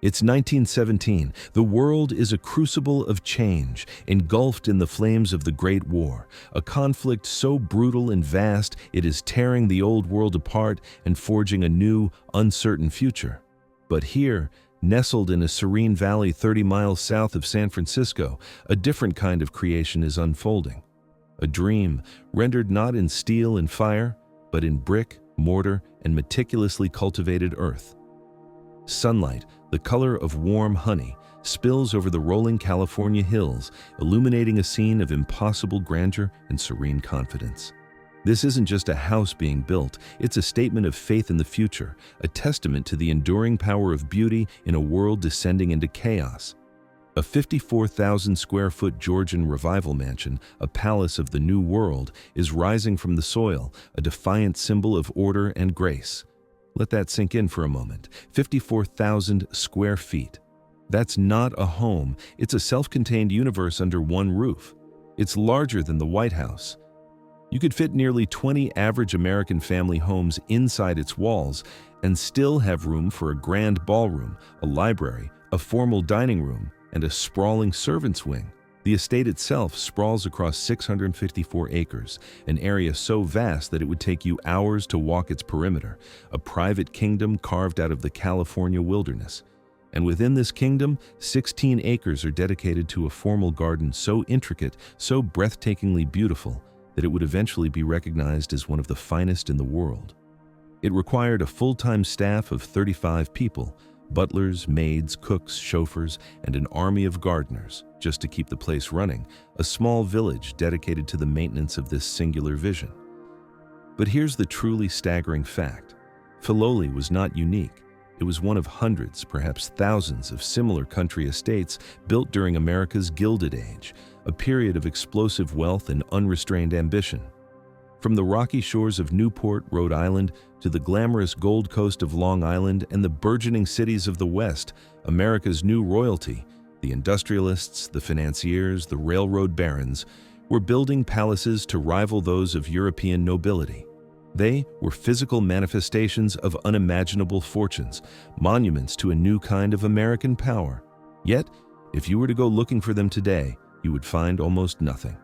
It's 1917. The world is a crucible of change, engulfed in the flames of the Great War, a conflict so brutal and vast it is tearing the old world apart and forging a new, uncertain future. But here, nestled in a serene valley 30 miles south of San Francisco, a different kind of creation is unfolding. A dream rendered not in steel and fire, but in brick, mortar, and meticulously cultivated earth. Sunlight, the color of warm honey, spills over the rolling California hills, illuminating a scene of impossible grandeur and serene confidence. This isn't just a house being built, it's a statement of faith in the future, a testament to the enduring power of beauty in a world descending into chaos. A 54,000-square-foot Georgian revival mansion, a palace of the New World, is rising from the soil, a defiant symbol of order and grace. Let that sink in for a moment. 54,000 square feet. That's not a home, it's a self-contained universe under one roof. It's larger than the White House. You could fit nearly 20 average American family homes inside its walls and still have room for a grand ballroom, a library, a formal dining room, and a sprawling servants' wing. The estate itself sprawls across 654 acres, an area so vast that it would take you hours to walk its perimeter, a private kingdom carved out of the California wilderness. And within this kingdom, 16 acres are dedicated to a formal garden so intricate, so breathtakingly beautiful, that it would eventually be recognized as one of the finest in the world. It required a full-time staff of 35 people, butlers, maids, cooks, chauffeurs, and an army of gardeners, just to keep the place running, a small village dedicated to the maintenance of this singular vision. But here's the truly staggering fact. Filoli was not unique. It was one of hundreds, perhaps thousands, of similar country estates built during America's Gilded Age, a period of explosive wealth and unrestrained ambition. From the rocky shores of Newport, Rhode Island, to the glamorous Gold Coast of Long Island and the burgeoning cities of the West, America's new royalty, the industrialists, the financiers, the railroad barons, were building palaces to rival those of European nobility. They were physical manifestations of unimaginable fortunes, monuments to a new kind of American power. Yet, if you were to go looking for them today, you would find almost nothing.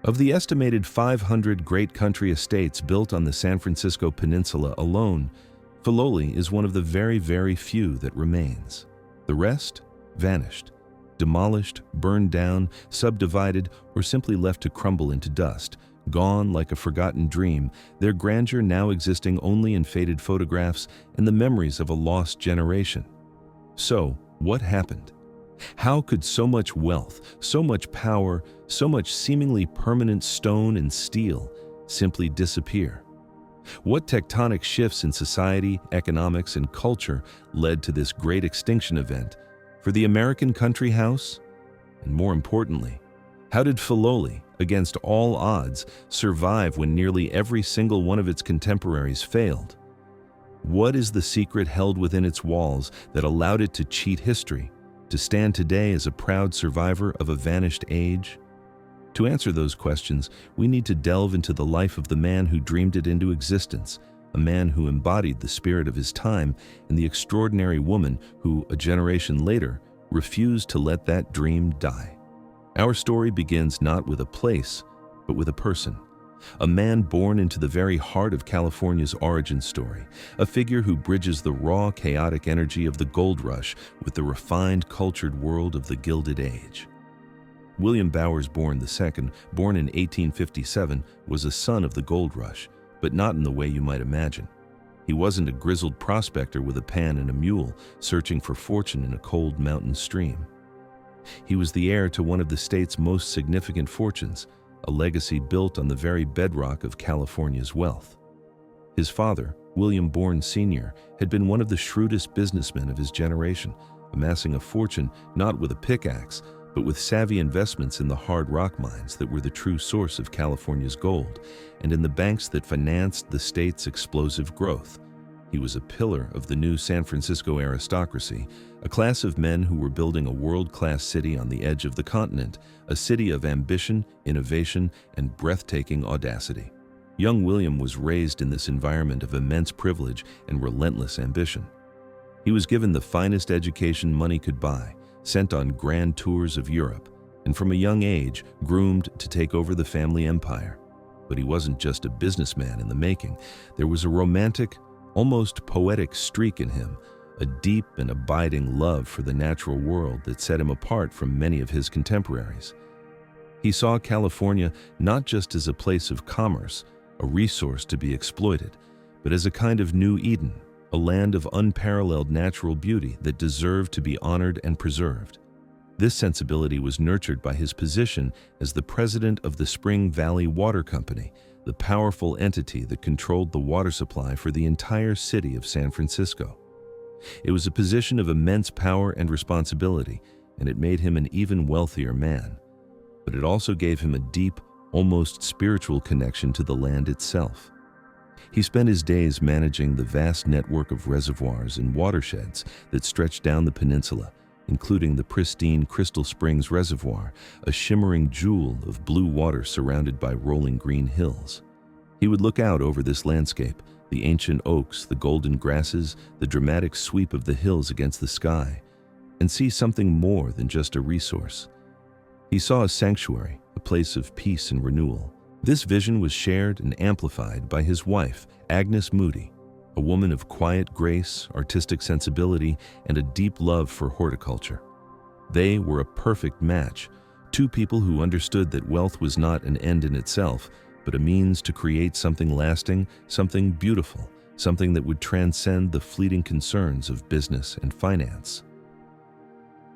Of the estimated 500 great country estates built on the San Francisco Peninsula alone, Filoli is one of the very, very few that remains. The rest vanished, demolished, burned down, subdivided, or simply left to crumble into dust, gone like a forgotten dream, their grandeur now existing only in faded photographs and the memories of a lost generation. So, what happened? How could so much wealth, so much power, so much seemingly permanent stone and steel simply disappear? What tectonic shifts in society, economics, and culture led to this great extinction event for the American country house? And more importantly, how did Filoli, against all odds, survive when nearly every single one of its contemporaries failed? What is the secret held within its walls that allowed it to cheat history, to stand today as a proud survivor of a vanished age? To answer those questions, we need to delve into the life of the man who dreamed it into existence, a man who embodied the spirit of his time, and the extraordinary woman who, a generation later, refused to let that dream die. Our story begins not with a place, but with a person. A man born into the very heart of California's origin story, a figure who bridges the raw, chaotic energy of the gold rush with the refined, cultured world of the Gilded Age. William Bowers Bourne II, born in 1857, was a son of the gold rush, but not in the way you might imagine. He wasn't a grizzled prospector with a pan and a mule, searching for fortune in a cold mountain stream. He was the heir to one of the state's most significant fortunes, a legacy built on the very bedrock of California's wealth. His father, William Bourne Sr., had been one of the shrewdest businessmen of his generation, amassing a fortune not with a pickaxe, but with savvy investments in the hard rock mines that were the true source of California's gold, and in the banks that financed the state's explosive growth. He was a pillar of the new San Francisco aristocracy, a class of men who were building a world-class city on the edge of the continent, a city of ambition, innovation, and breathtaking audacity. Young William was raised in this environment of immense privilege and relentless ambition. He was given the finest education money could buy, sent on grand tours of Europe, and from a young age groomed to take over the family empire. But he wasn't just a businessman in the making. There was a romantic, almost poetic streak in him, a deep and abiding love for the natural world that set him apart from many of his contemporaries. He saw California not just as a place of commerce, a resource to be exploited, but as a kind of new Eden, a land of unparalleled natural beauty that deserved to be honored and preserved. This sensibility was nurtured by his position as the president of the Spring Valley Water Company, the powerful entity that controlled the water supply for the entire city of San Francisco. It was a position of immense power and responsibility, and it made him an even wealthier man. But it also gave him a deep, almost spiritual connection to the land itself. He spent his days managing the vast network of reservoirs and watersheds that stretched down the peninsula, including the pristine Crystal Springs Reservoir, a shimmering jewel of blue water surrounded by rolling green hills. He would look out over this landscape, the ancient oaks, the golden grasses, the dramatic sweep of the hills against the sky, and see something more than just a resource. He saw a sanctuary, a place of peace and renewal. This vision was shared and amplified by his wife, Agnes Moody, a woman of quiet grace, artistic sensibility, and a deep love for horticulture. They were a perfect match, two people who understood that wealth was not an end in itself, but a means to create something lasting, something beautiful, something that would transcend the fleeting concerns of business and finance.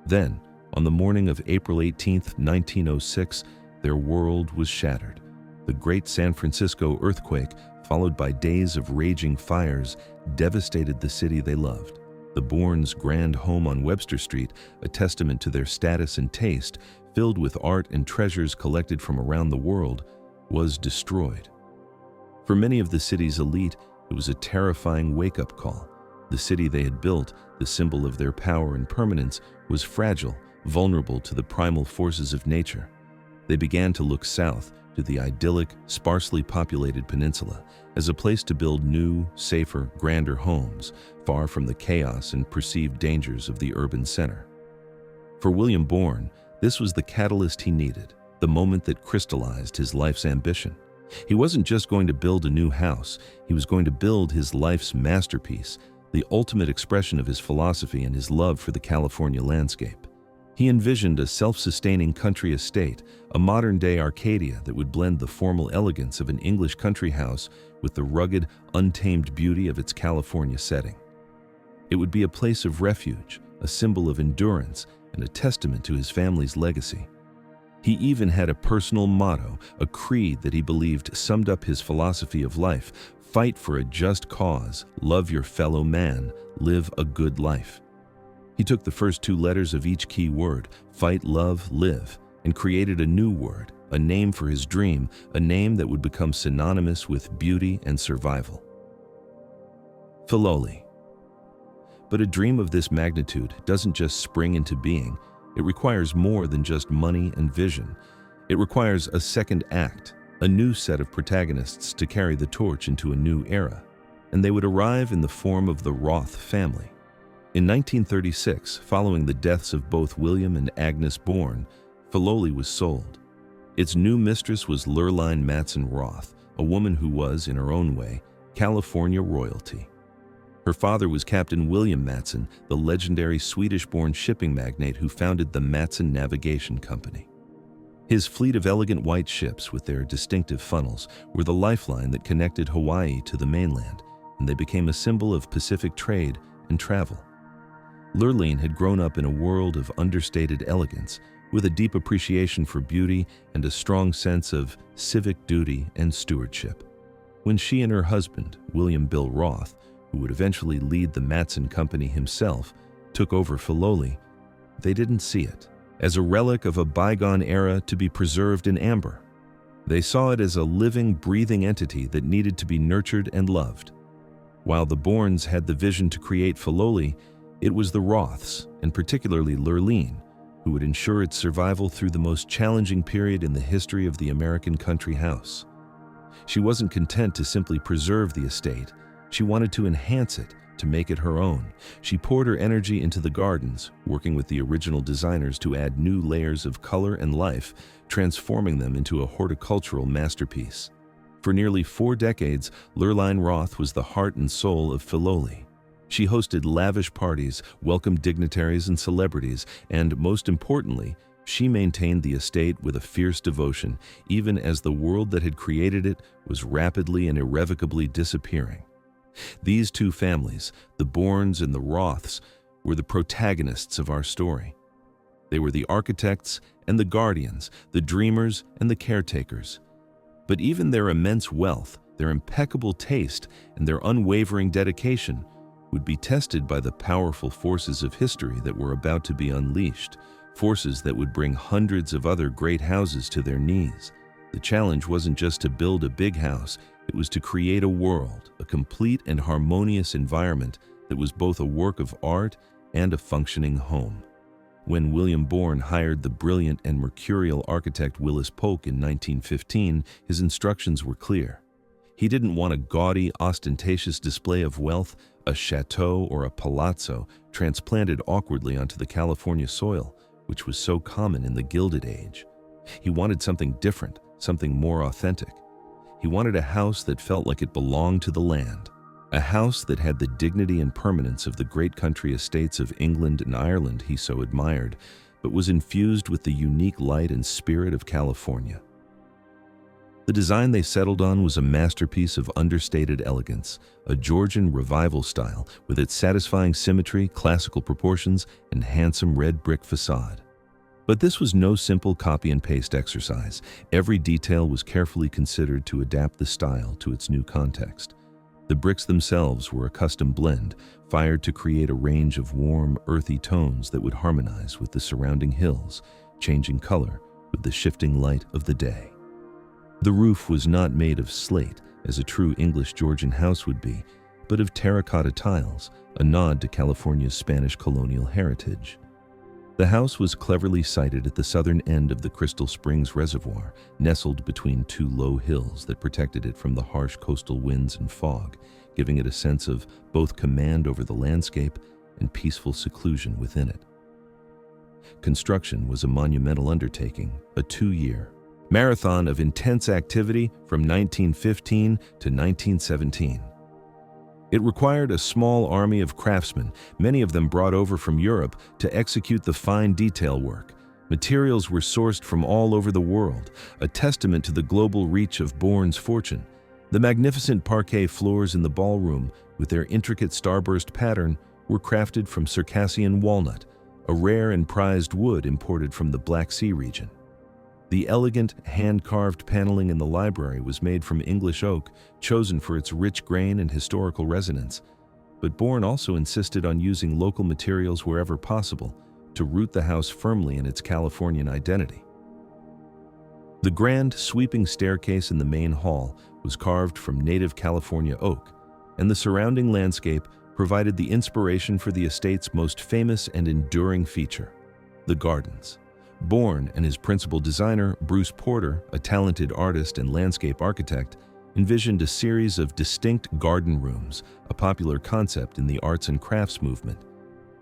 Then, on the morning of April 18, 1906, their world was shattered. The great San Francisco earthquake, followed by days of raging fires, devastated the city they loved. The Bournes' grand home on Webster Street, a testament to their status and taste, filled with art and treasures collected from around the world, was destroyed. For many of the city's elite, it was a terrifying wake-up call. The city they had built, the symbol of their power and permanence, was fragile, vulnerable to the primal forces of nature. They began to look south, to the idyllic, sparsely populated peninsula, as a place to build new, safer, grander homes, far from the chaos and perceived dangers of the urban center. For William Bourne, this was the catalyst he needed, the moment that crystallized his life's ambition. He wasn't just going to build a new house, he was going to build his life's masterpiece, the ultimate expression of his philosophy and his love for the California landscape. He envisioned a self-sustaining country estate, a modern-day Arcadia that would blend the formal elegance of an English country house with the rugged, untamed beauty of its California setting. It would be a place of refuge, a symbol of endurance, and a testament to his family's legacy. He even had a personal motto, a creed that he believed summed up his philosophy of life: fight for a just cause, love your fellow man, live a good life. He took the first two letters of each key word, fight, love, live, and created a new word, a name for his dream, a name that would become synonymous with beauty and survival. Filoli. But a dream of this magnitude doesn't just spring into being. It requires more than just money and vision. It requires a second act, a new set of protagonists to carry the torch into a new era. And they would arrive in the form of the Roth family. In 1936, following the deaths of both William and Agnes Bourne, Filoli was sold. Its new mistress was Lurline Matson Roth, a woman who was, in her own way, California royalty. Her father was Captain William Matson, the legendary Swedish-born shipping magnate who founded the Matson Navigation Company. His fleet of elegant white ships with their distinctive funnels were the lifeline that connected Hawaii to the mainland, and they became a symbol of Pacific trade and travel. Lurline had grown up in a world of understated elegance, with a deep appreciation for beauty and a strong sense of civic duty and stewardship. When she and her husband, William Bill Roth, who would eventually lead the Matson Company himself, took over Filoli, they didn't see it as a relic of a bygone era to be preserved in amber. They saw it as a living, breathing entity that needed to be nurtured and loved. While the Bournes had the vision to create Filoli, it was the Roths, and particularly Lurline, who would ensure its survival through the most challenging period in the history of the American country house. She wasn't content to simply preserve the estate. She wanted to enhance it, to make it her own. She poured her energy into the gardens, working with the original designers to add new layers of color and life, transforming them into a horticultural masterpiece. For nearly 4 decades, Lurline Roth was the heart and soul of Filoli. She hosted lavish parties, welcomed dignitaries and celebrities, and, most importantly, she maintained the estate with a fierce devotion, even as the world that had created it was rapidly and irrevocably disappearing. These two families, the Bournes and the Roths, were the protagonists of our story. They were the architects and the guardians, the dreamers and the caretakers. But even their immense wealth, their impeccable taste, and their unwavering dedication would be tested by the powerful forces of history that were about to be unleashed, forces that would bring hundreds of other great houses to their knees. The challenge wasn't just to build a big house, it was to create a world, a complete and harmonious environment that was both a work of art and a functioning home. When William Bourne hired the brilliant and mercurial architect Willis Polk in 1915, his instructions were clear. He didn't want a gaudy, ostentatious display of wealth, a chateau or a palazzo transplanted awkwardly onto the California soil, which was so common in the Gilded Age. He wanted something different, something more authentic. He wanted a house that felt like it belonged to the land, a house that had the dignity and permanence of the great country estates of England and Ireland he so admired, but was infused with the unique light and spirit of California. The design they settled on was a masterpiece of understated elegance, a Georgian revival style with its satisfying symmetry, classical proportions, and handsome red brick facade. But this was no simple copy and paste exercise. Every detail was carefully considered to adapt the style to its new context. The bricks themselves were a custom blend, fired to create a range of warm, earthy tones that would harmonize with the surrounding hills, changing color with the shifting light of the day. The roof was not made of slate, as a true English Georgian house would be, but of terracotta tiles, a nod to California's Spanish colonial heritage. The house was cleverly sited at the southern end of the Crystal Springs Reservoir, nestled between 2 low hills that protected it from the harsh coastal winds and fog, giving it a sense of both command over the landscape and peaceful seclusion within it. Construction was a monumental undertaking, a 2-year marathon of intense activity from 1915 to 1917. It required a small army of craftsmen, many of them brought over from Europe, to execute the fine detail work. Materials were sourced from all over the world, a testament to the global reach of Bourne's fortune. The magnificent parquet floors in the ballroom, with their intricate starburst pattern, were crafted from Circassian walnut, a rare and prized wood imported from the Black Sea region. The elegant, hand-carved paneling in the library was made from English oak, chosen for its rich grain and historical resonance. But Bourne also insisted on using local materials wherever possible to root the house firmly in its Californian identity. The grand, sweeping staircase in the main hall was carved from native California oak, and the surrounding landscape provided the inspiration for the estate's most famous and enduring feature, the gardens. Bourne and his principal designer, Bruce Porter, a talented artist and landscape architect, envisioned a series of distinct garden rooms, a popular concept in the arts and crafts movement.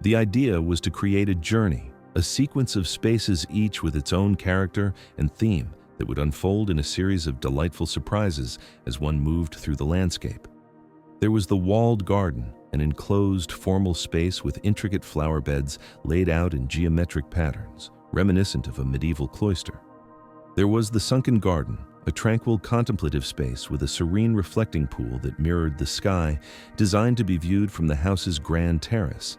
The idea was to create a journey, a sequence of spaces each with its own character and theme that would unfold in a series of delightful surprises as one moved through the landscape. There was the walled garden, an enclosed, formal space with intricate flower beds laid out in geometric patterns, reminiscent of a medieval cloister. There was the sunken garden, a tranquil contemplative space with a serene reflecting pool that mirrored the sky, designed to be viewed from the house's grand terrace.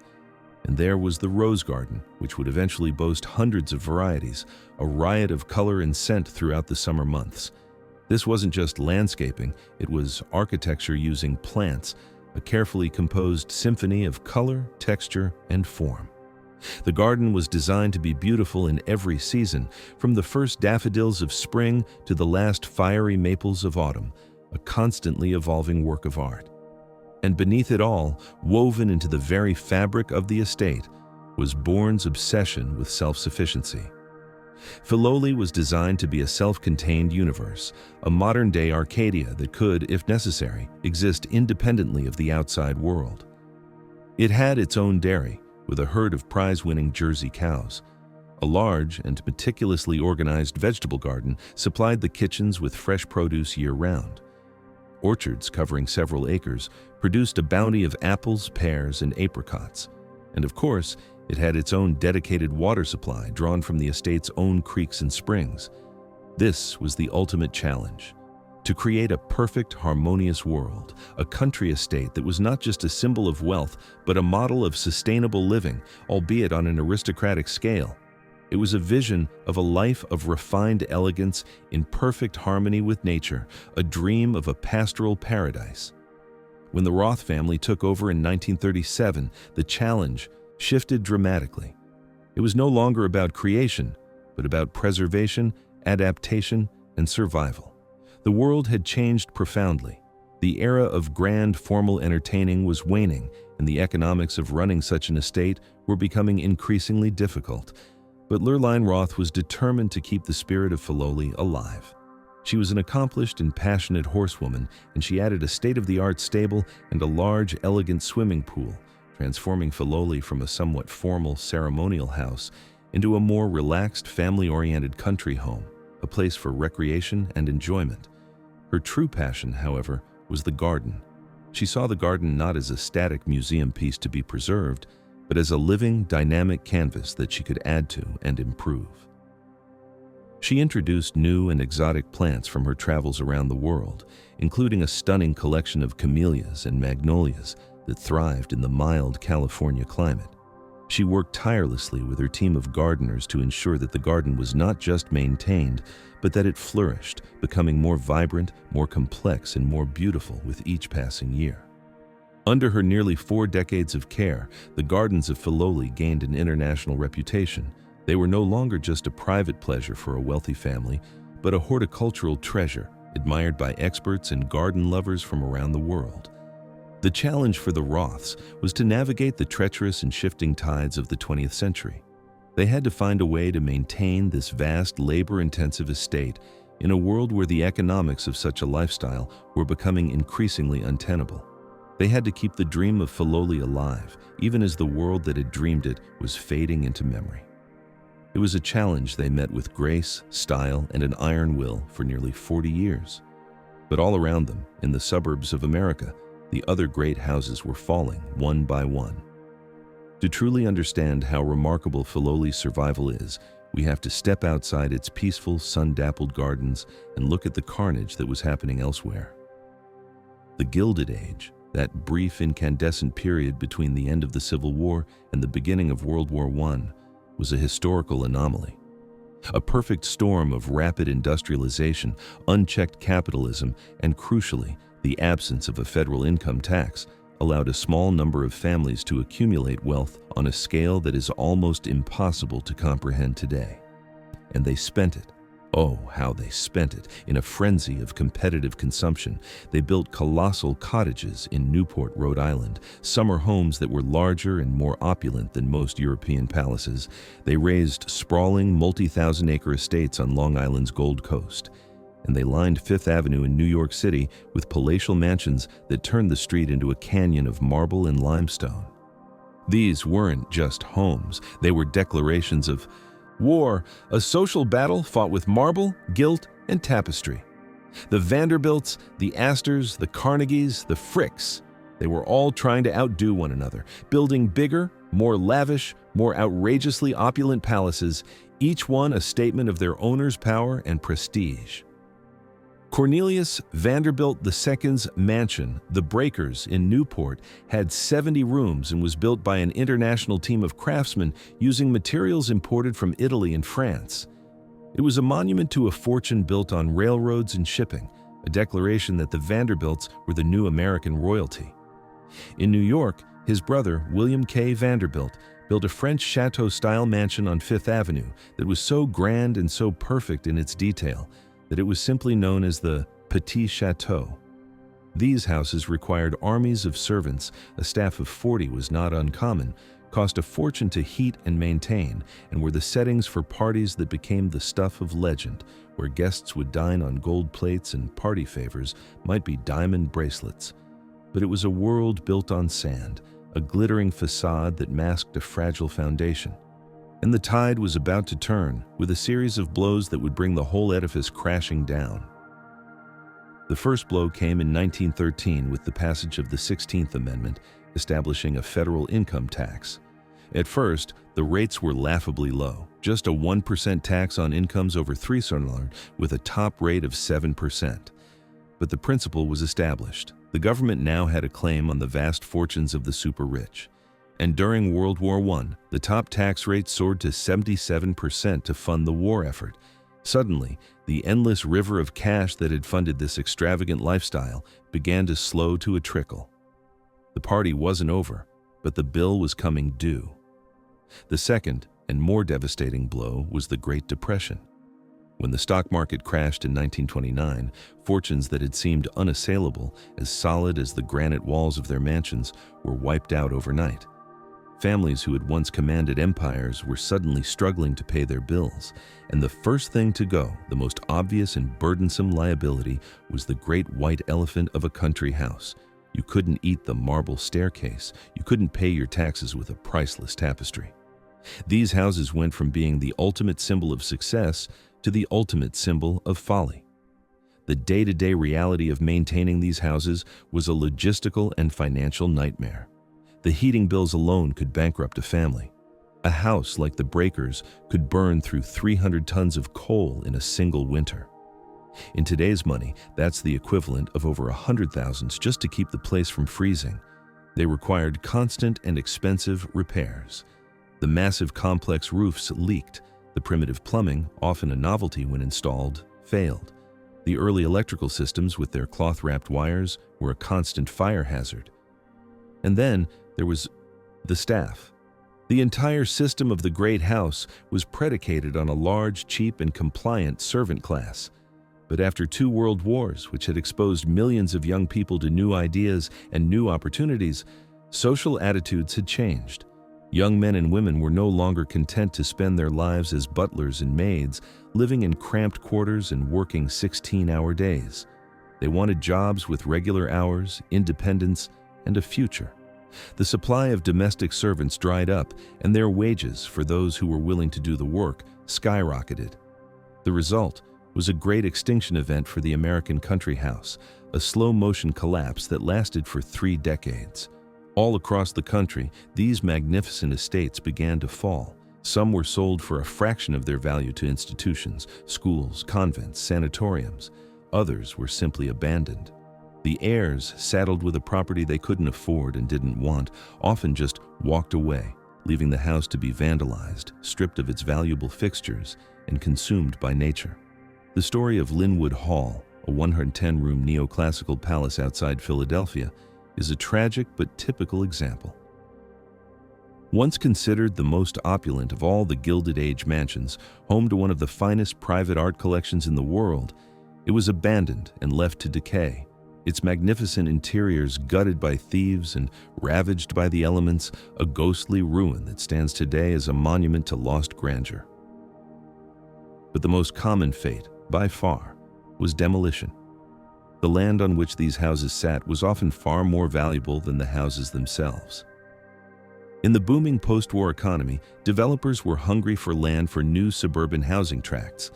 And there was the rose garden, which would eventually boast hundreds of varieties, a riot of color and scent throughout the summer months. This wasn't just landscaping, it was architecture using plants, a carefully composed symphony of color, texture, and form. The garden was designed to be beautiful in every season, from the first daffodils of spring to the last fiery maples of autumn, a constantly evolving work of art. And beneath it all, woven into the very fabric of the estate, was Bourne's obsession with self-sufficiency. Filoli was designed to be a self-contained universe, a modern-day Arcadia that could, if necessary, exist independently of the outside world. It had its own dairy, with a herd of prize-winning Jersey cows. A large and meticulously organized vegetable garden supplied the kitchens with fresh produce year-round. Orchards covering several acres produced a bounty of apples, pears, and apricots. And of course, it had its own dedicated water supply drawn from the estate's own creeks and springs. This was the ultimate challenge: to create a perfect, harmonious world, a country estate that was not just a symbol of wealth, but a model of sustainable living, albeit on an aristocratic scale. It was a vision of a life of refined elegance in perfect harmony with nature, a dream of a pastoral paradise. When the Roth family took over in 1937, the challenge shifted dramatically. It was no longer about creation, but about preservation, adaptation, and survival. The world had changed profoundly. The era of grand formal entertaining was waning, and the economics of running such an estate were becoming increasingly difficult. But Lurline Roth was determined to keep the spirit of Filoli alive. She was an accomplished and passionate horsewoman, and she added a state-of-the-art stable and a large, elegant swimming pool, transforming Filoli from a somewhat formal ceremonial house into a more relaxed, family-oriented country home, a place for recreation and enjoyment. Her true passion, however, was the garden. She saw the garden not as a static museum piece to be preserved, but as a living, dynamic canvas that she could add to and improve. She introduced new and exotic plants from her travels around the world, including a stunning collection of camellias and magnolias that thrived in the mild California climate. She worked tirelessly with her team of gardeners to ensure that the garden was not just maintained, but that it flourished, becoming more vibrant, more complex, and more beautiful with each passing year. Under her nearly 4 decades of care, the gardens of Filoli gained an international reputation. They were no longer just a private pleasure for a wealthy family, but a horticultural treasure, admired by experts and garden lovers from around the world. The challenge for the Roths was to navigate the treacherous and shifting tides of the 20th century. They had to find a way to maintain this vast, labor-intensive estate in a world where the economics of such a lifestyle were becoming increasingly untenable. They had to keep the dream of Filoli alive, even as the world that had dreamed it was fading into memory. It was a challenge they met with grace, style, and an iron will for nearly 40 years. But all around them, in the suburbs of America, the other great houses were falling one by one. To truly understand how remarkable Filoli's survival is, we have to step outside its peaceful, sun-dappled gardens and look at the carnage that was happening elsewhere. The Gilded Age, that brief incandescent period between the end of the Civil War and the beginning of World War I, was a historical anomaly. A perfect storm of rapid industrialization, unchecked capitalism, and crucially, the absence of a federal income tax allowed a small number of families to accumulate wealth on a scale that is almost impossible to comprehend today. And they spent it. Oh, how they spent it, in a frenzy of competitive consumption. They built colossal cottages in Newport, Rhode Island, summer homes that were larger and more opulent than most European palaces. They raised sprawling, multi-thousand-acre estates on Long Island's Gold Coast. And they lined Fifth Avenue in New York City with palatial mansions that turned the street into a canyon of marble and limestone. These weren't just homes, they were declarations of war, a social battle fought with marble, gilt, and tapestry. The Vanderbilts, the Astors, the Carnegies, the Fricks, they were all trying to outdo one another, building bigger, more lavish, more outrageously opulent palaces, each one a statement of their owner's power and prestige. Cornelius Vanderbilt II's mansion, the Breakers in Newport, had 70 rooms and was built by an international team of craftsmen using materials imported from Italy and France. It was a monument to a fortune built on railroads and shipping, a declaration that the Vanderbilts were the new American royalty. In New York, his brother, William K. Vanderbilt, built a French chateau-style mansion on Fifth Avenue that was so grand and so perfect in its detail that it was simply known as the Petit Chateau. These houses required armies of servants, a staff of 40 was not uncommon, cost a fortune to heat and maintain, and were the settings for parties that became the stuff of legend, where guests would dine on gold plates and party favors might be diamond bracelets. But it was a world built on sand, a glittering facade that masked a fragile foundation. And the tide was about to turn, with a series of blows that would bring the whole edifice crashing down. The first blow came in 1913 with the passage of the 16th Amendment, establishing a federal income tax. At first, the rates were laughably low, just a 1% tax on incomes over $300 with a top rate of 7%. But the principle was established. The government now had a claim on the vast fortunes of the super-rich. And during World War I, the top tax rate soared to 77% to fund the war effort. Suddenly, the endless river of cash that had funded this extravagant lifestyle began to slow to a trickle. The party wasn't over, but the bill was coming due. The second and more devastating blow was the Great Depression. When the stock market crashed in 1929, fortunes that had seemed unassailable, as solid as the granite walls of their mansions, were wiped out overnight. Families who had once commanded empires were suddenly struggling to pay their bills, and the first thing to go, the most obvious and burdensome liability, was the great white elephant of a country house. You couldn't eat the marble staircase, you couldn't pay your taxes with a priceless tapestry. These houses went from being the ultimate symbol of success to the ultimate symbol of folly. The day-to-day reality of maintaining these houses was a logistical and financial nightmare. The heating bills alone could bankrupt a family. A house like the Breakers could burn through 300 tons of coal in a single winter. In today's money, that's the equivalent of over 100,000 just to keep the place from freezing. They required constant and expensive repairs. The massive complex roofs leaked. The primitive plumbing, often a novelty when installed, failed. The early electrical systems with their cloth-wrapped wires were a constant fire hazard. And then there was the staff. The entire system of the great house was predicated on a large, cheap, and compliant servant class. But after 2 world wars, which had exposed millions of young people to new ideas and new opportunities, social attitudes had changed. Young men and women were no longer content to spend their lives as butlers and maids, living in cramped quarters and working 16-hour days. They wanted jobs with regular hours, independence, and a future. The supply of domestic servants dried up, and their wages, for those who were willing to do the work, skyrocketed. The result was a great extinction event for the American country house, a slow-motion collapse that lasted for 3 decades. All across the country, these magnificent estates began to fall. Some were sold for a fraction of their value to institutions, schools, convents, sanatoriums. Others were simply abandoned. The heirs, saddled with a property they couldn't afford and didn't want, often just walked away, leaving the house to be vandalized, stripped of its valuable fixtures, and consumed by nature. The story of Linwood Hall, a 110-room neoclassical palace outside Philadelphia, is a tragic but typical example. Once considered the most opulent of all the Gilded Age mansions, home to one of the finest private art collections in the world, it was abandoned and left to decay, its magnificent interiors gutted by thieves and ravaged by the elements, a ghostly ruin that stands today as a monument to lost grandeur. But the most common fate, by far, was demolition. The land on which these houses sat was often far more valuable than the houses themselves. In the booming post-war economy, developers were hungry for land for new suburban housing tracts.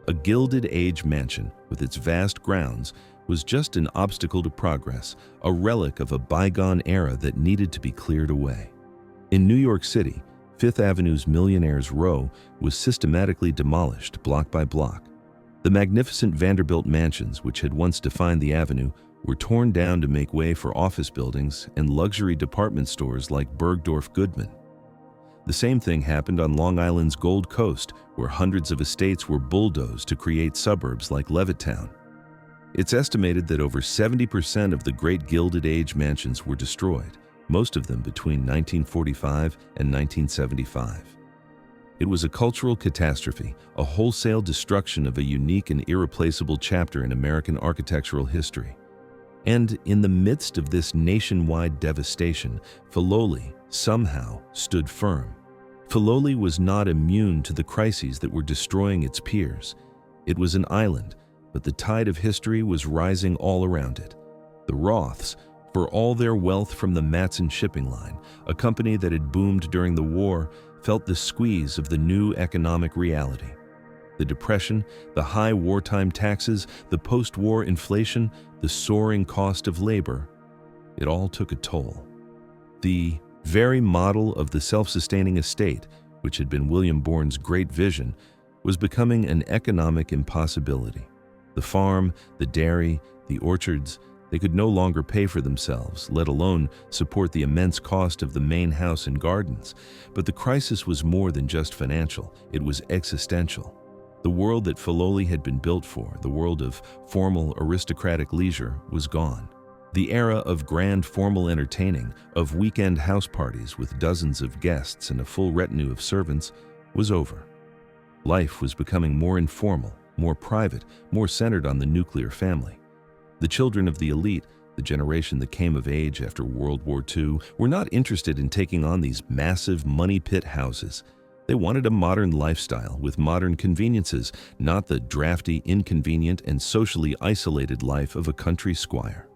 A Gilded Age mansion, with its vast grounds, was just an obstacle to progress, a relic of a bygone era that needed to be cleared away. In New York City, Fifth Avenue's Millionaires Row was systematically demolished block by block. The magnificent Vanderbilt mansions, which had once defined the avenue, were torn down to make way for office buildings and luxury department stores like Bergdorf Goodman. The same thing happened on Long Island's Gold Coast, where hundreds of estates were bulldozed to create suburbs like Levittown. It's estimated that over 70% of the great Gilded Age mansions were destroyed, most of them between 1945 and 1975. It was a cultural catastrophe, a wholesale destruction of a unique and irreplaceable chapter in American architectural history. And in the midst of this nationwide devastation, Filoli somehow stood firm. Filoli was not immune to the crises that were destroying its peers. It was an island, but the tide of history was rising all around it. The Roths, For all their wealth from the Matson shipping line, a company that had boomed during the war felt the squeeze of the new economic reality. The depression, the high wartime taxes, the post-war inflation, the soaring cost of labor, it all took a toll. The very model of the self-sustaining estate, which had been William Bourne's great vision, was becoming an economic impossibility. The farm, the dairy, the orchards, they could no longer pay for themselves, let alone support the immense cost of the main house and gardens. But the crisis was more than just financial, it was existential. The world that Filoli had been built for, the world of formal aristocratic leisure, was gone. The era of grand formal entertaining, of weekend house parties with dozens of guests and a full retinue of servants, was over. Life was becoming more informal, more private, more centered on the nuclear family. The children of the elite, the generation that came of age after World War II, were not interested in taking on these massive money pit houses. They wanted a modern lifestyle with modern conveniences, not the drafty, inconvenient, and socially isolated life of a country squire.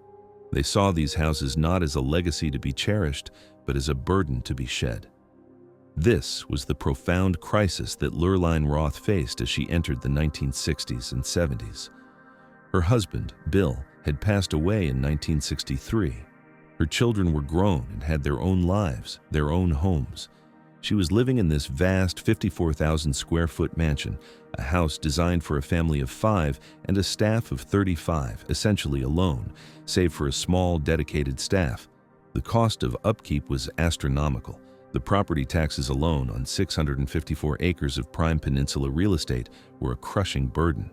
They saw these houses not as a legacy to be cherished, but as a burden to be shed. This was the profound crisis that Lurline Roth faced as she entered the 1960s and 70s. Her husband, Bill, had passed away in 1963. Her children were grown and had their own lives, their own homes. She was living in this vast 54,000 square foot mansion, a house designed for a family of 5 and a staff of 35, essentially alone, save for a small, dedicated staff. The cost of upkeep was astronomical. The property taxes alone on 654 acres of prime peninsula real estate were a crushing burden.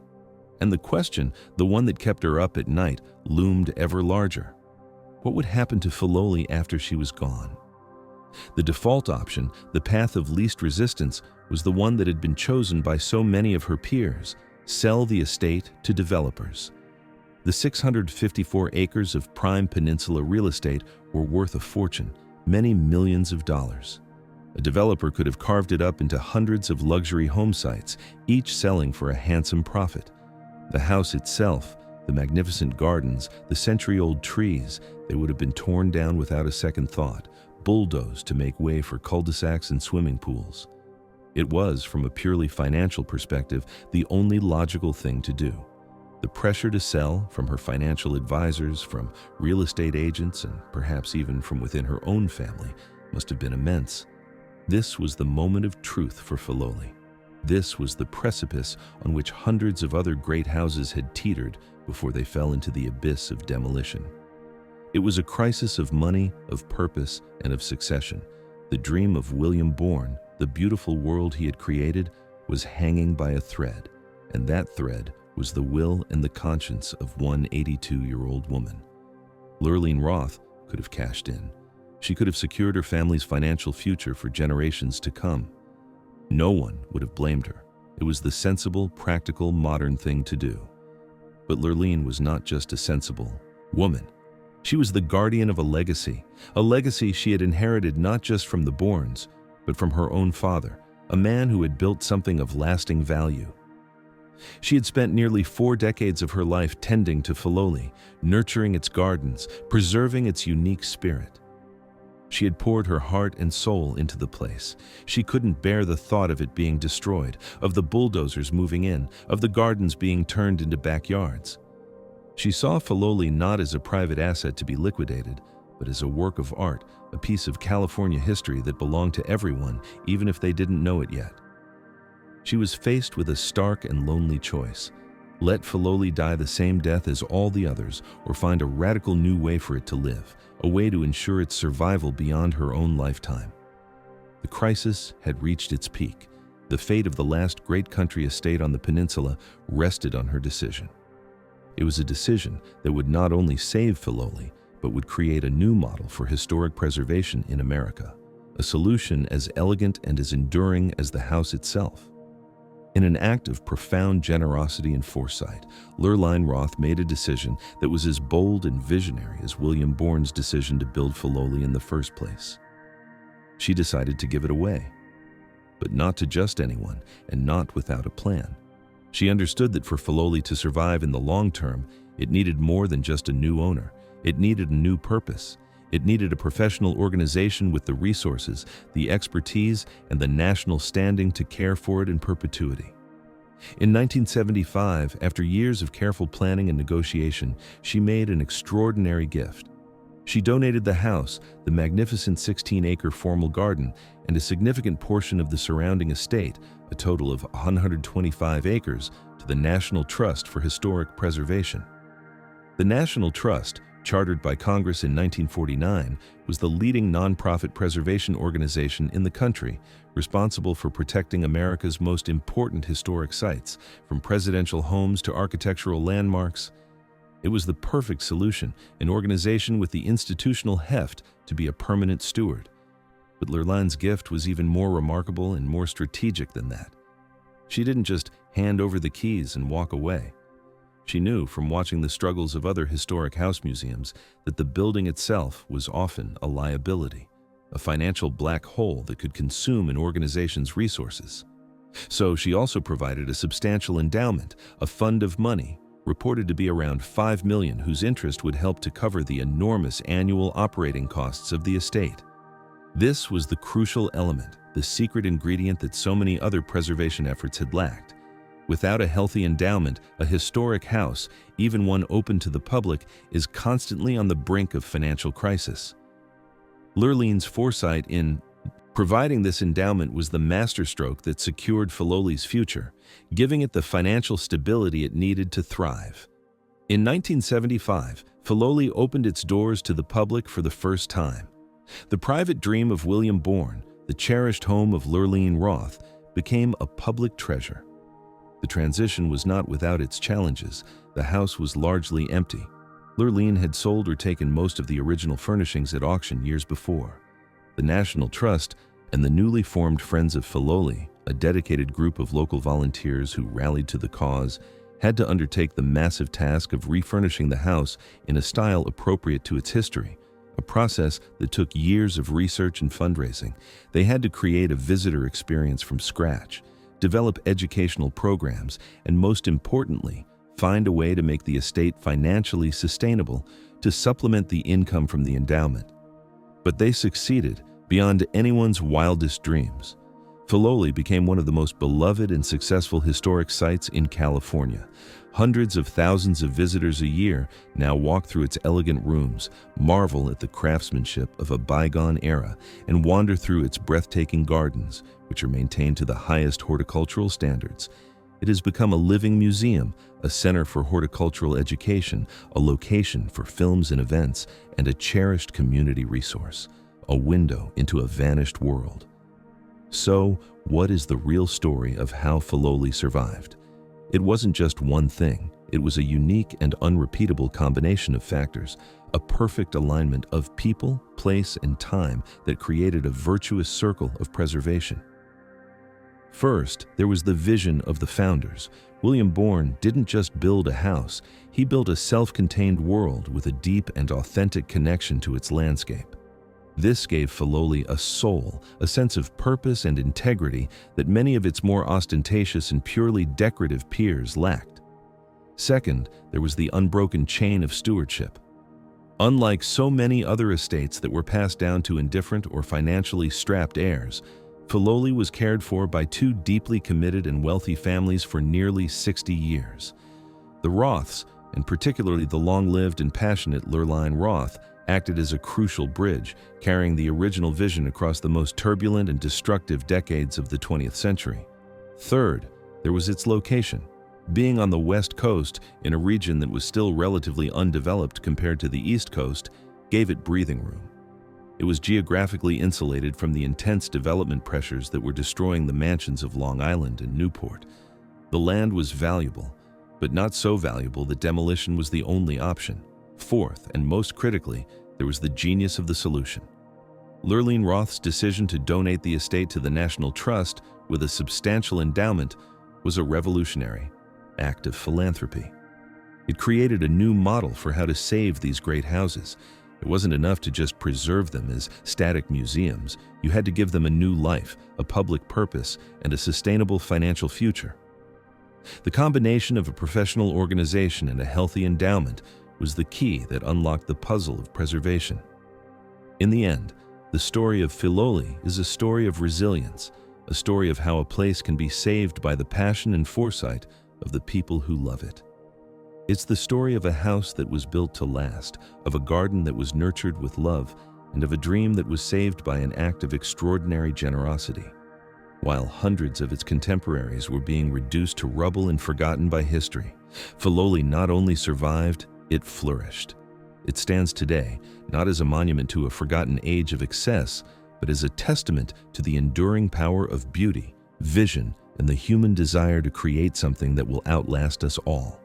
And the question, the one that kept her up at night, loomed ever larger. What would happen to Filoli after she was gone? The default option, the path of least resistance, was the one that had been chosen by so many of her peers: sell the estate to developers. The 654 acres of prime peninsula real estate were worth a fortune, many millions of dollars. A developer could have carved it up into hundreds of luxury home sites, each selling for a handsome profit. The house itself, the magnificent gardens, the century-old trees, they would have been torn down without a second thought, bulldozed to make way for cul-de-sacs and swimming pools. It was, from a purely financial perspective, the only logical thing to do. The pressure to sell, from her financial advisors, from real estate agents, and perhaps even from within her own family, must have been immense. This was the moment of truth for Filoli. This was the precipice on which hundreds of other great houses had teetered before they fell into the abyss of demolition. It was a crisis of money, of purpose, and of succession. The dream of William Bourne, the beautiful world he had created, was hanging by a thread, and that thread was the will and the conscience of one 82-year-old woman. Lurline Roth could have cashed in. She could have secured her family's financial future for generations to come. No one would have blamed her. It was the sensible, practical, modern thing to do. But Lurline was not just a sensible woman. She was the guardian of a legacy she had inherited not just from the Bournes, but from her own father, a man who had built something of lasting value. She had spent nearly 4 decades of her life tending to Filoli, nurturing its gardens, preserving its unique spirit. She had poured her heart and soul into the place. She couldn't bear the thought of it being destroyed, of the bulldozers moving in, of the gardens being turned into backyards. She saw Filoli not as a private asset to be liquidated, but as a work of art, a piece of California history that belonged to everyone, even if they didn't know it yet. She was faced with a stark and lonely choice. Let Filoli die the same death as all the others, or find a radical new way for it to live, a way to ensure its survival beyond her own lifetime. The crisis had reached its peak. The fate of the last great country estate on the peninsula rested on her decision. It was a decision that would not only save Filoli, but would create a new model for historic preservation in America, a solution as elegant and as enduring as the house itself. In an act of profound generosity and foresight, Lurline Roth made a decision that was as bold and visionary as William Bourne's decision to build Filoli in the first place. She decided to give it away, but not to just anyone and not without a plan. She understood that for Filoli to survive in the long term, it needed more than just a new owner. It needed a new purpose. It needed a professional organization with the resources, the expertise, and the national standing to care for it in perpetuity. In 1975, after years of careful planning and negotiation, she made an extraordinary gift. She donated the house, the magnificent 16-acre formal garden, and a significant portion of the surrounding estate, a total of 125 acres, to the National Trust for Historic Preservation. The National Trust, chartered by Congress in 1949, was the leading nonprofit preservation organization in the country, responsible for protecting America's most important historic sites, from presidential homes to architectural landmarks. It was the perfect solution, an organization with the institutional heft to be a permanent steward. But Lurline's gift was even more remarkable and more strategic than that. She didn't just hand over the keys and walk away. She knew from watching the struggles of other historic house museums that the building itself was often a liability, a financial black hole that could consume an organization's resources. So she also provided a substantial endowment, a fund of money, reported to be around $5 million, whose interest would help to cover the enormous annual operating costs of the estate. This was the crucial element, the secret ingredient that so many other preservation efforts had lacked. Without a healthy endowment, a historic house, even one open to the public, is constantly on the brink of financial crisis. Lurline's foresight in providing this endowment was the masterstroke that secured Filoli's future, giving it the financial stability it needed to thrive. In 1975, Filoli opened its doors to the public for the first time. The private dream of William Bourne, the cherished home of Lurline Roth, became a public treasure. The transition was not without its challenges. The house was largely empty. Lurline had sold or taken most of the original furnishings at auction years before. The National Trust and the newly formed Friends of Filoli, a dedicated group of local volunteers who rallied to the cause, had to undertake the massive task of refurnishing the house in a style appropriate to its history, a process that took years of research and fundraising. They had to create a visitor experience from scratch, develop educational programs, and most importantly, find a way to make the estate financially sustainable to supplement the income from the endowment. But they succeeded beyond anyone's wildest dreams. Filoli became one of the most beloved and successful historic sites in California. Hundreds of thousands of visitors a year now walk through its elegant rooms, marvel at the craftsmanship of a bygone era, and wander through its breathtaking gardens, which are maintained to the highest horticultural standards. It has become a living museum, a center for horticultural education, a location for films and events, and a cherished community resource, a window into a vanished world. So, what is the real story of how Filoli survived? It wasn't just one thing. It was a unique and unrepeatable combination of factors, a perfect alignment of people, place, and time that created a virtuous circle of preservation. First, there was the vision of the founders. William Bourne didn't just build a house, he built a self-contained world with a deep and authentic connection to its landscape. This gave Filoli a soul, a sense of purpose and integrity that many of its more ostentatious and purely decorative peers lacked. Second, there was the unbroken chain of stewardship. Unlike so many other estates that were passed down to indifferent or financially strapped heirs, Filoli was cared for by two deeply committed and wealthy families for nearly 60 years. The Roths, and particularly the long-lived and passionate Lurline Roth, acted as a crucial bridge, carrying the original vision across the most turbulent and destructive decades of the 20th century. Third, there was its location. Being on the West Coast, in a region that was still relatively undeveloped compared to the East Coast, gave it breathing room. It was geographically insulated from the intense development pressures that were destroying the mansions of Long Island and Newport. The land was valuable, but not so valuable that demolition was the only option. Fourth, and most critically, there was the genius of the solution. Lurline Roth's decision to donate the estate to the National Trust with a substantial endowment was a revolutionary act of philanthropy. It created a new model for how to save these great houses. It wasn't enough to just preserve them as static museums. You had to give them a new life, a public purpose, and a sustainable financial future. The combination of a professional organization and a healthy endowment was the key that unlocked the puzzle of preservation. In the end, the story of Filoli is a story of resilience, a story of how a place can be saved by the passion and foresight of the people who love it. It's the story of a house that was built to last, of a garden that was nurtured with love, and of a dream that was saved by an act of extraordinary generosity. While hundreds of its contemporaries were being reduced to rubble and forgotten by history, Filoli not only survived, it flourished. It stands today, not as a monument to a forgotten age of excess, but as a testament to the enduring power of beauty, vision, and the human desire to create something that will outlast us all.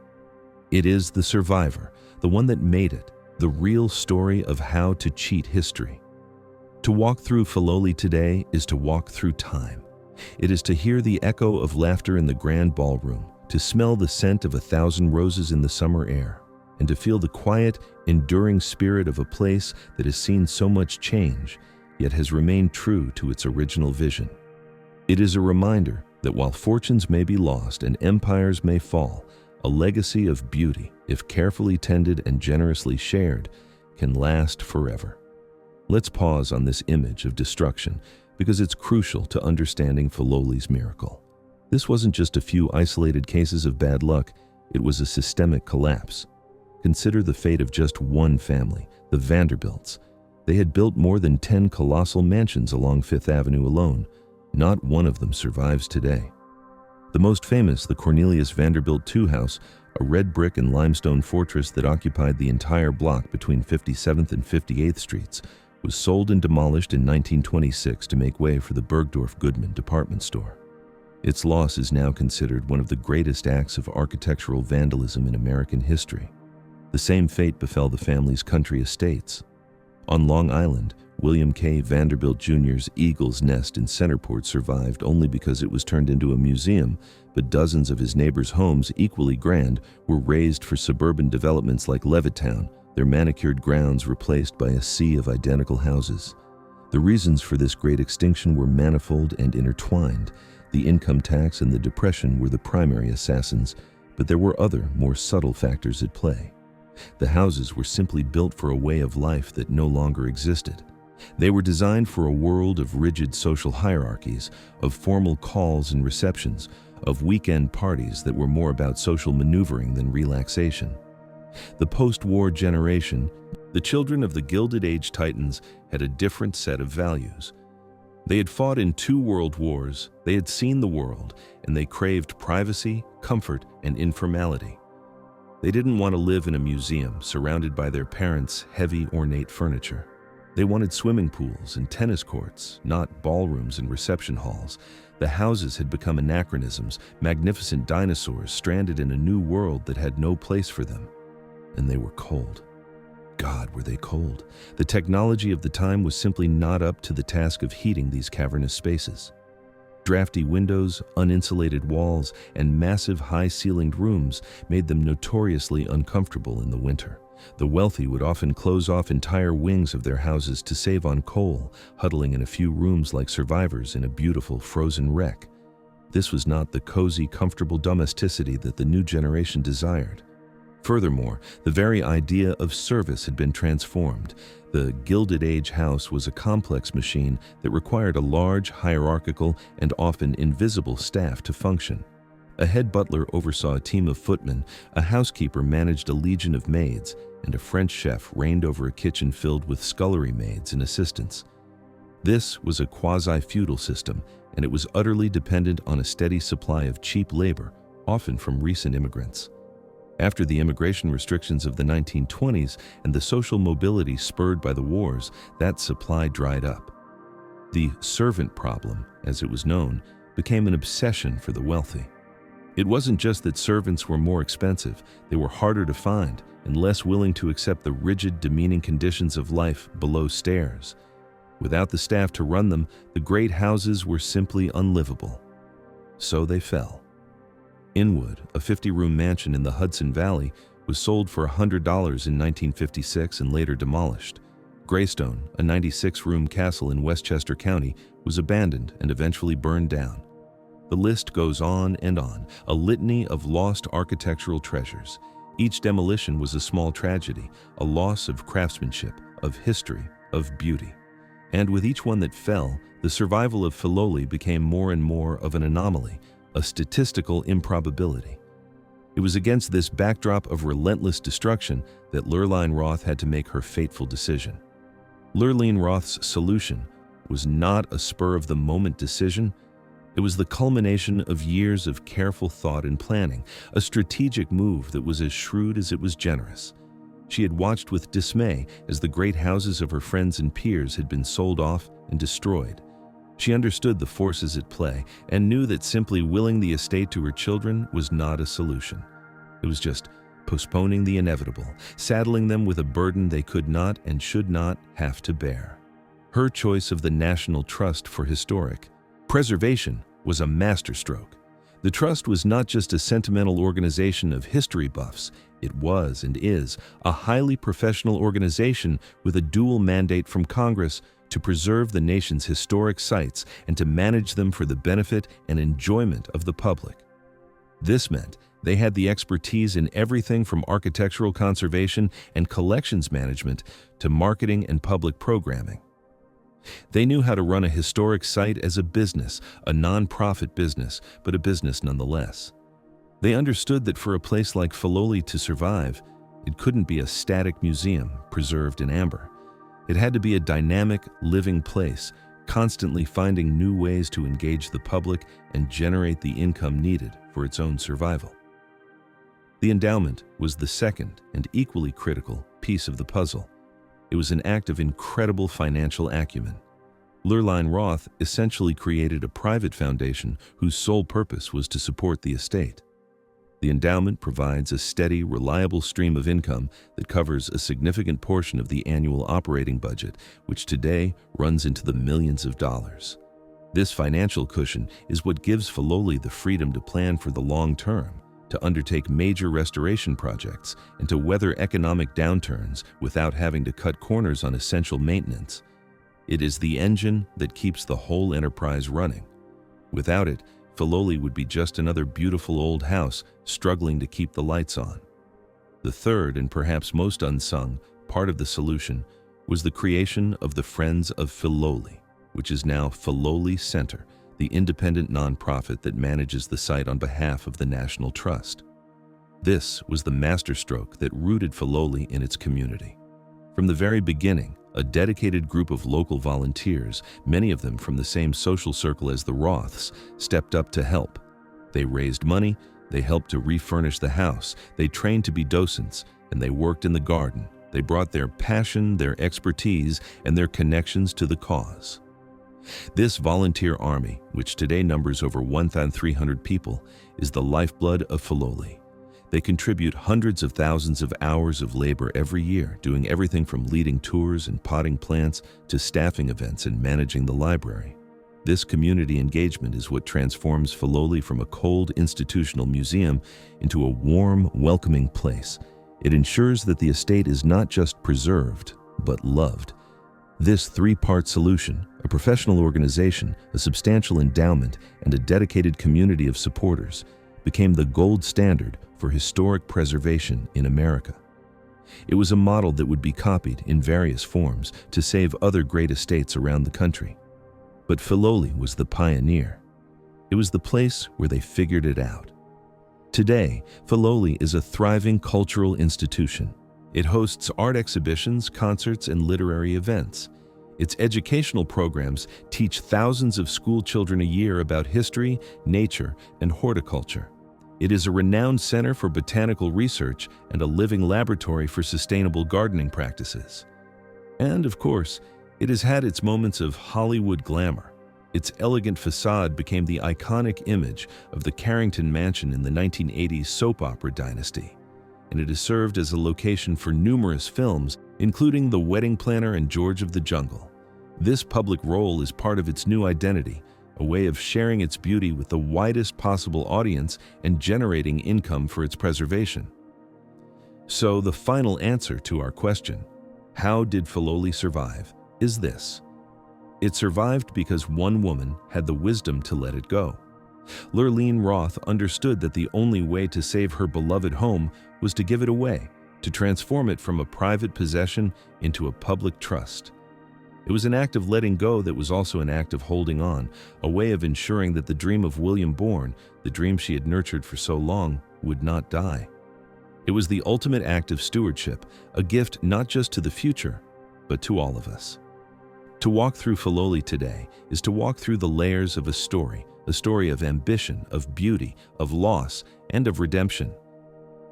It is the survivor, the one that made it, the real story of how to cheat history. To walk through Filoli today is to walk through time. It is to hear the echo of laughter in the grand ballroom, to smell the scent of 1,000 roses in the summer air, and to feel the quiet, enduring spirit of a place that has seen so much change, yet has remained true to its original vision. It is a reminder that while fortunes may be lost and empires may fall, a legacy of beauty, if carefully tended and generously shared, can last forever. Let's pause on this image of destruction because it's crucial to understanding Filoli's miracle. This wasn't just a few isolated cases of bad luck, it was a systemic collapse. Consider the fate of just one family, the Vanderbilts. They had built more than 10 colossal mansions along Fifth Avenue alone. Not one of them survives today. The most famous, the Cornelius Vanderbilt II house, a red brick and limestone fortress that occupied the entire block between 57th and 58th Streets, was sold and demolished in 1926 to make way for the Bergdorf Goodman department store. Its loss is now considered one of the greatest acts of architectural vandalism in American history. The same fate befell the family's country estates. On Long Island, William K. Vanderbilt Jr.'s Eagle's Nest in Centerport survived only because it was turned into a museum, but dozens of his neighbors' homes, equally grand, were razed for suburban developments like Levittown, their manicured grounds replaced by a sea of identical houses. The reasons for this great extinction were manifold and intertwined. The income tax and the Depression were the primary assassins, but there were other, more subtle factors at play. The houses were simply built for a way of life that no longer existed. They were designed for a world of rigid social hierarchies, of formal calls and receptions, of weekend parties that were more about social maneuvering than relaxation. The post-war generation, the children of the Gilded Age titans, had a different set of values. They had fought in 2 world wars, they had seen the world, and they craved privacy, comfort, and informality. They didn't want to live in a museum surrounded by their parents' heavy, ornate furniture. They wanted swimming pools and tennis courts, not ballrooms and reception halls. The houses had become anachronisms, magnificent dinosaurs stranded in a new world that had no place for them. And they were cold. God, were they cold. The technology of the time was simply not up to the task of heating these cavernous spaces. Drafty windows, uninsulated walls, and massive high-ceilinged rooms made them notoriously uncomfortable in the winter. The wealthy would often close off entire wings of their houses to save on coal, huddling in a few rooms like survivors in a beautiful frozen wreck. This was not the cozy, comfortable domesticity that the new generation desired. Furthermore, the very idea of service had been transformed. The Gilded Age house was a complex machine that required a large, hierarchical, and often invisible staff to function. A head butler oversaw a team of footmen, a housekeeper managed a legion of maids, and a French chef reigned over a kitchen filled with scullery maids and assistants. This was a quasi-feudal system, and it was utterly dependent on a steady supply of cheap labor, often from recent immigrants. After the immigration restrictions of the 1920s and the social mobility spurred by the wars, that supply dried up. The servant problem, as it was known, became an obsession for the wealthy. It wasn't just that servants were more expensive, they were harder to find and less willing to accept the rigid, demeaning conditions of life below stairs. Without the staff to run them, the great houses were simply unlivable. So they fell. Inwood, a 50-room mansion in the Hudson Valley, was sold for $100 in 1956 and later demolished. Greystone, a 96-room castle in Westchester County, was abandoned and eventually burned down. The list goes on, a litany of lost architectural treasures. Each demolition was a small tragedy, a loss of craftsmanship, of history, of beauty. And with each one that fell, the survival of Filoli became more and more of an anomaly, a statistical improbability. It was against this backdrop of relentless destruction that Lurline Roth had to make her fateful decision. Lurline Roth's solution was not a spur-of-the-moment decision. It was the culmination of years of careful thought and planning, a strategic move that was as shrewd as it was generous. She had watched with dismay as the great houses of her friends and peers had been sold off and destroyed. She understood the forces at play and knew that simply willing the estate to her children was not a solution. It was just postponing the inevitable, saddling them with a burden they could not and should not have to bear. Her choice of the National Trust for Historic Preservation was a masterstroke. The Trust was not just a sentimental organization of history buffs. It was and is a highly professional organization with a dual mandate from Congress to preserve the nation's historic sites and to manage them for the benefit and enjoyment of the public. This meant they had the expertise in everything from architectural conservation and collections management to marketing and public programming. They knew how to run a historic site as a business, a non-profit business, but a business nonetheless. They understood that for a place like Filoli to survive, it couldn't be a static museum preserved in amber. It had to be a dynamic, living place, constantly finding new ways to engage the public and generate the income needed for its own survival. The endowment was the second and equally critical piece of the puzzle. It was an act of incredible financial acumen. Lurline Roth essentially created a private foundation whose sole purpose was to support the estate. The endowment provides a steady, reliable stream of income that covers a significant portion of the annual operating budget, which today runs into the millions of dollars. This financial cushion is what gives Filoli the freedom to plan for the long term, to undertake major restoration projects, and to weather economic downturns without having to cut corners on essential maintenance. It is the engine that keeps the whole enterprise running. Without it, Filoli would be just another beautiful old house struggling to keep the lights on. The third, and perhaps most unsung, part of the solution was the creation of the Friends of Filoli, which is now Filoli Center, the independent nonprofit that manages the site on behalf of the National Trust. This was the masterstroke that rooted Filoli in its community. From the very beginning, a dedicated group of local volunteers, many of them from the same social circle as the Roths, stepped up to help. They raised money, they helped to refurnish the house, they trained to be docents, and they worked in the garden. They brought their passion, their expertise, and their connections to the cause. This volunteer army, which today numbers over 1,300 people, is the lifeblood of Filoli. They contribute hundreds of thousands of hours of labor every year, doing everything from leading tours and potting plants to staffing events and managing the library. This community engagement is what transforms Filoli from a cold institutional museum into a warm, welcoming place. It ensures that the estate is not just preserved, but loved. This three-part solution, a professional organization, a substantial endowment, and a dedicated community of supporters, became the gold standard for historic preservation in America. It was a model that would be copied in various forms to save other great estates around the country. But Filoli was the pioneer. It was the place where they figured it out. Today, Filoli is a thriving cultural institution. It hosts art exhibitions, concerts, and literary events. Its educational programs teach thousands of school children a year about history, nature, and horticulture. It is a renowned center for botanical research and a living laboratory for sustainable gardening practices. And, of course, it has had its moments of Hollywood glamour. Its elegant facade became the iconic image of the Carrington Mansion in the 1980s soap opera dynasty, and it has served as a location for numerous films, including The Wedding Planner and George of the Jungle. This public role is part of its new identity, a way of sharing its beauty with the widest possible audience and generating income for its preservation. So the final answer to our question, how did Filoli survive, is this. It survived because one woman had the wisdom to let it go. Lurleen Roth understood that the only way to save her beloved home was to give it away, to transform it from a private possession into a public trust. It was an act of letting go that was also an act of holding on, a way of ensuring that the dream of William Bourne, the dream she had nurtured for so long, would not die. It was the ultimate act of stewardship, a gift not just to the future, but to all of us. To walk through Filoli today is to walk through the layers of a story of ambition, of beauty, of loss, and of redemption.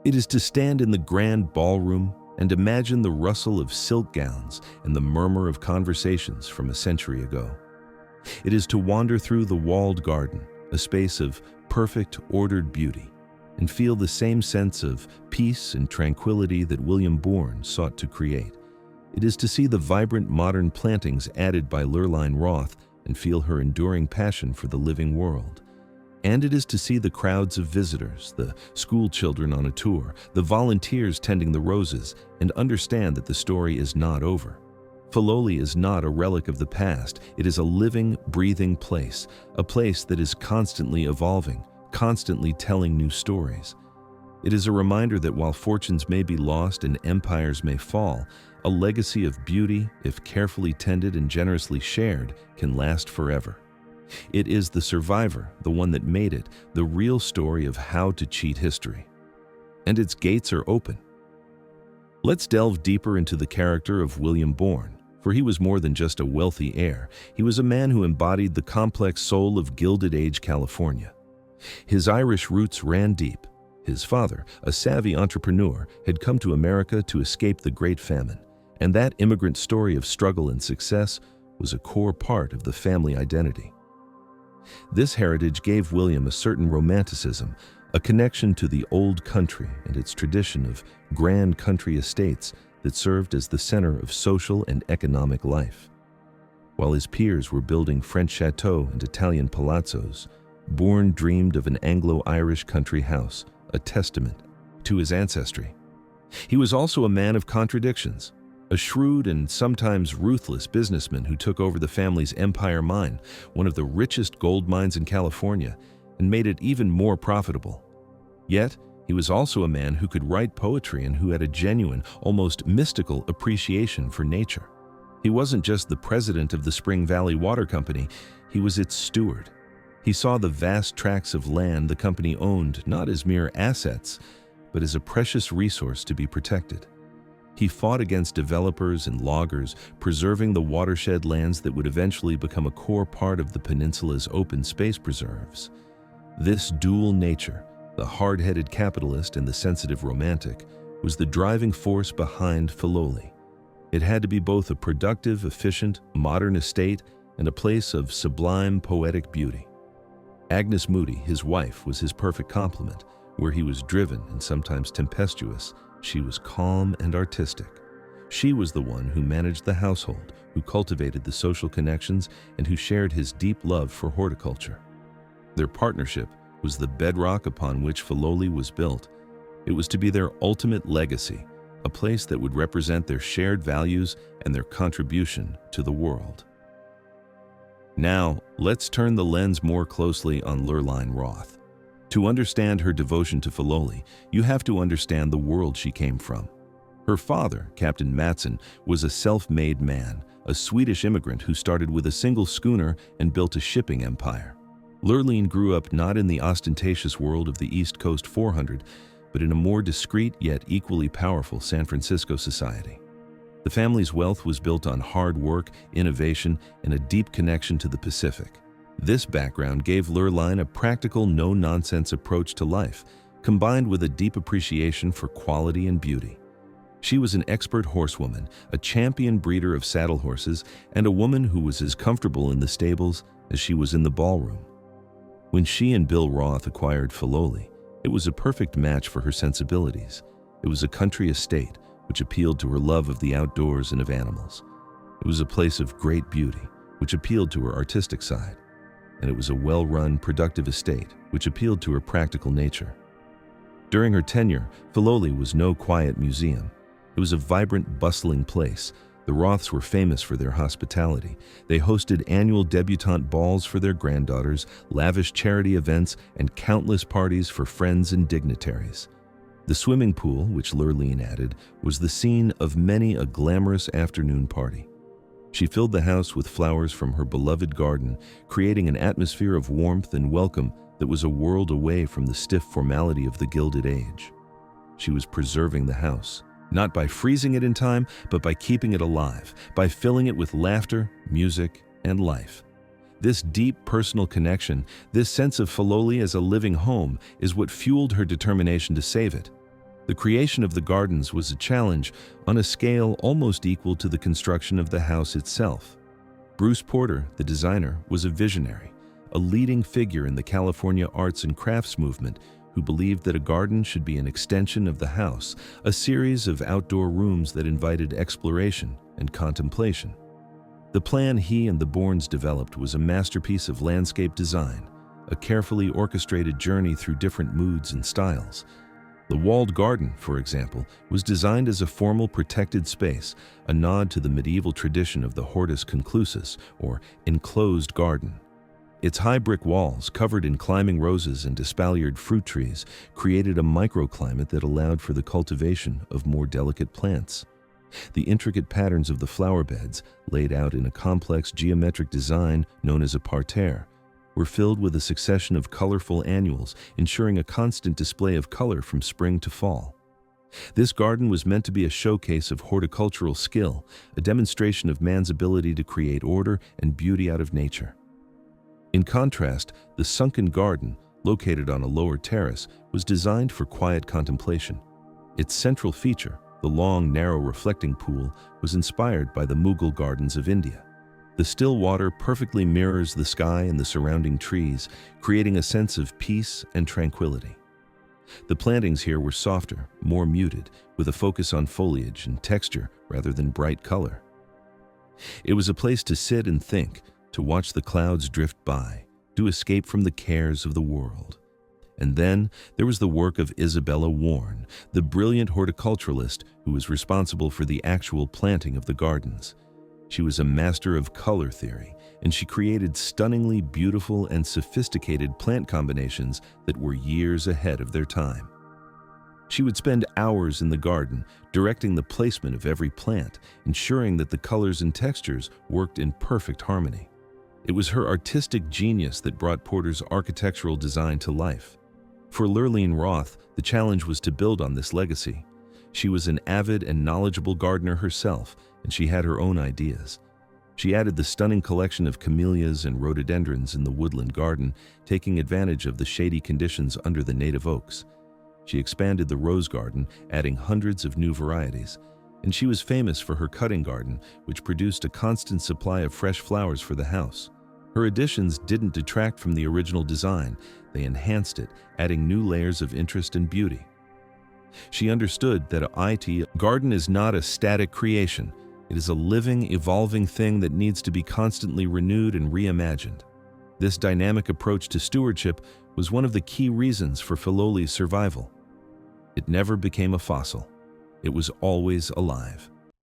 It is to stand in the grand ballroom and imagine the rustle of silk gowns and the murmur of conversations from a century ago. It is to wander through the walled garden, a space of perfect, ordered beauty, and feel the same sense of peace and tranquility that William Bourne sought to create. It is to see the vibrant modern plantings added by Lurleen Roth and feel her enduring passion for the living world. And it is to see the crowds of visitors, the school children on a tour, the volunteers tending the roses, and understand that the story is not over. Filoli is not a relic of the past. It is a living, breathing place, a place that is constantly evolving, constantly telling new stories. It is a reminder that while fortunes may be lost and empires may fall, a legacy of beauty, if carefully tended and generously shared, can last forever. It is the survivor, the one that made it, the real story of how to cheat history. And its gates are open. Let's delve deeper into the character of William Bourne, for he was more than just a wealthy heir. He was a man who embodied the complex soul of Gilded Age California. His Irish roots ran deep. His father, a savvy entrepreneur, had come to America to escape the Great Famine, and that immigrant story of struggle and success was a core part of the family identity. This heritage gave William a certain romanticism, a connection to the old country and its tradition of grand country estates that served as the center of social and economic life. While his peers were building French chateaux and Italian palazzos, Bourne dreamed of an Anglo-Irish country house, a testament to his ancestry. He was also a man of contradictions, a shrewd and sometimes ruthless businessman who took over the family's Empire Mine, one of the richest gold mines in California, and made it even more profitable. Yet, he was also a man who could write poetry and who had a genuine, almost mystical appreciation for nature. He wasn't just the president of the Spring Valley Water Company, he was its steward. He saw the vast tracts of land the company owned not as mere assets, but as a precious resource to be protected. He fought against developers and loggers, preserving the watershed lands that would eventually become a core part of the peninsula's open space preserves. This dual nature, the hard-headed capitalist and the sensitive romantic, was the driving force behind Filoli. It had to be both a productive, efficient, modern estate and a place of sublime poetic beauty. Agnes Moody, his wife, was his perfect complement. Where he was driven and sometimes tempestuous, she was calm and artistic. She was the one who managed the household, who cultivated the social connections, and who shared his deep love for horticulture. Their partnership was the bedrock upon which Filoli was built. It was to be their ultimate legacy, a place that would represent their shared values and their contribution to the world. Now, let's turn the lens more closely on Lurleen Roth. To understand her devotion to Filoli, you have to understand the world she came from. Her father, Captain Matson, was a self-made man, a Swedish immigrant who started with a single schooner and built a shipping empire. Lurleen grew up not in the ostentatious world of the East Coast 400, but in a more discreet yet equally powerful San Francisco society. The family's wealth was built on hard work, innovation, and a deep connection to the Pacific. This background gave Lurleen a practical, no-nonsense approach to life, combined with a deep appreciation for quality and beauty. She was an expert horsewoman, a champion breeder of saddle horses, and a woman who was as comfortable in the stables as she was in the ballroom. When she and Bill Roth acquired Filoli, it was a perfect match for her sensibilities. It was a country estate, which appealed to her love of the outdoors and of animals. It was a place of great beauty, which appealed to her artistic side. And it was a well-run, productive estate, which appealed to her practical nature. During her tenure, Filoli was no quiet museum. It was a vibrant, bustling place, The Roths were famous for their hospitality. They hosted annual debutante balls for their granddaughters, lavish charity events, and countless parties for friends and dignitaries. The swimming pool, which Lurleen added, was the scene of many a glamorous afternoon party. She filled the house with flowers from her beloved garden, creating an atmosphere of warmth and welcome that was a world away from the stiff formality of the Gilded Age. She was preserving the house, not by freezing it in time, but by keeping it alive, by filling it with laughter, music, and life. This deep personal connection, this sense of Filoli as a living home, is what fueled her determination to save it. The creation of the gardens was a challenge on a scale almost equal to the construction of the house itself. Bruce Porter, the designer, was a visionary, a leading figure in the California arts and crafts movement who believed that a garden should be an extension of the house, a series of outdoor rooms that invited exploration and contemplation. The plan he and the Bournes developed was a masterpiece of landscape design, a carefully orchestrated journey through different moods and styles. The walled garden, for example, was designed as a formal protected space, a nod to the medieval tradition of the hortus conclusus, or enclosed garden. Its high brick walls, covered in climbing roses and espaliered fruit trees, created a microclimate that allowed for the cultivation of more delicate plants. The intricate patterns of the flower beds, laid out in a complex geometric design known as a parterre, were filled with a succession of colorful annuals, ensuring a constant display of color from spring to fall. This garden was meant to be a showcase of horticultural skill, a demonstration of man's ability to create order and beauty out of nature. In contrast, the sunken garden, located on a lower terrace, was designed for quiet contemplation. Its central feature, the long, narrow reflecting pool, was inspired by the Mughal gardens of India. The still water perfectly mirrors the sky and the surrounding trees, creating a sense of peace and tranquility. The plantings here were softer, more muted, with a focus on foliage and texture rather than bright color. It was a place to sit and think, to watch the clouds drift by, to escape from the cares of the world. And then there was the work of Isabella Warren, the brilliant horticulturalist who was responsible for the actual planting of the gardens. She was a master of color theory, and she created stunningly beautiful and sophisticated plant combinations that were years ahead of their time. She would spend hours in the garden, directing the placement of every plant, ensuring that the colors and textures worked in perfect harmony. It was her artistic genius that brought Porter's architectural design to life. For Lurleen Roth, the challenge was to build on this legacy. She was an avid and knowledgeable gardener herself, and she had her own ideas. She added the stunning collection of camellias and rhododendrons in the woodland garden, taking advantage of the shady conditions under the native oaks. She expanded the rose garden, adding hundreds of new varieties. And she was famous for her cutting garden, which produced a constant supply of fresh flowers for the house. Her additions didn't detract from the original design, they enhanced it, adding new layers of interest and beauty. She understood that a garden is not a static creation. It is a living, evolving thing that needs to be constantly renewed and reimagined. This dynamic approach to stewardship was one of the key reasons for Filoli's survival. It never became a fossil. It was always alive.